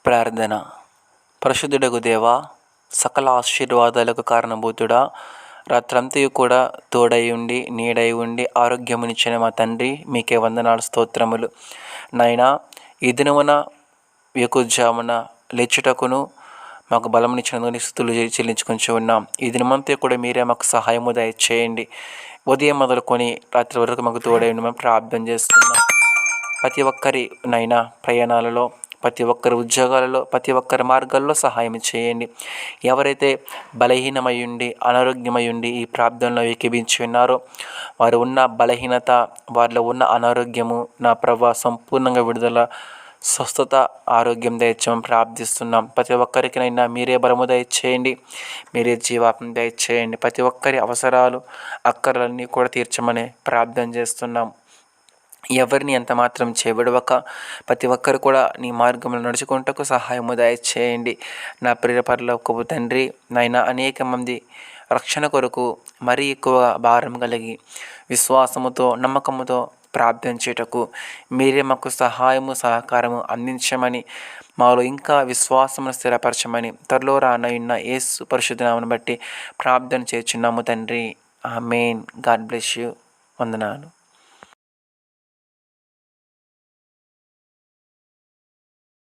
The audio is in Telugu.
ప్రార్థన. పరిశుద్ధుడగు దేవా, సకల ఆశీర్వాదాలకు కారణభూతుడా, రాత్రంతయు కూడా తోడై ఉండి నీడై ఉండి ఆరోగ్యమునిచ్చిన మా తండ్రి, మీకే వందనాలు, స్తోత్రములు. నాయనా, ఈ దినమున వేకువజామున లేచుటకును మాకు బలమునిచ్చినందుకు స్తుతులు చెల్లించుకొని ఉన్నాం. ఈ దినమంతా కూడా మీరే మాకు సహాయము దయచేయండి. ఉదయం మొదలుకొని రాత్రి వరకు మాకు తోడై ఉండి మేము ప్రార్థన చేస్తున్నాం. ప్రతి ఒక్కరి నైనా ప్రయాణాలలో, ప్రతి ఒక్కరి ఉద్యోగాలలో, ప్రతి ఒక్కరి మార్గాల్లో సహాయం చేయండి. ఎవరైతే బలహీనమై ఉండి అనారోగ్యమై ఉండి ఈ ప్రార్థనలో ఏకీభించి ఉన్నారో, వారు ఉన్న బలహీనత, వారిలో ఉన్న అనారోగ్యము నా ప్రభు సంపూర్ణంగా విడుదల, స్వస్థత, ఆరోగ్యం దయచేయమని ప్రార్థిస్తున్నాం. ప్రతి ఒక్కరికినైనా మీరే బలము దయచేయండి, మీరే జీవాత్మ దయచేయండి. ప్రతి ఒక్కరి అవసరాలు, అక్కర్లన్నీ కూడా తీర్చమని ప్రార్థన చేస్తున్నాం. ఎవరిని ఎంత మాత్రం చేబడవక ప్రతి ఒక్కరు కూడా నీ మార్గంలో నడుచుకుంటకు సహాయము దయచేయండి. నా ప్రియ పరలోకపు తండ్రి, నాయన అనేక మంది రక్షణ కొరకు మరీ ఎక్కువ భారం కలిగి విశ్వాసముతో, నమ్మకముతో ప్రార్థించేటకు మీరే మాకు సహాయము, సహకారము అందించమని, మాలో ఇంకా విశ్వాసమును స్థిరపరచమని త్వరలో రానయున్న యేసు పరిశుద్ధ నామమును బట్టి ప్రార్థన చేస్తున్నాము తండ్రి. ఆమేన్. God bless you. వందనాలు.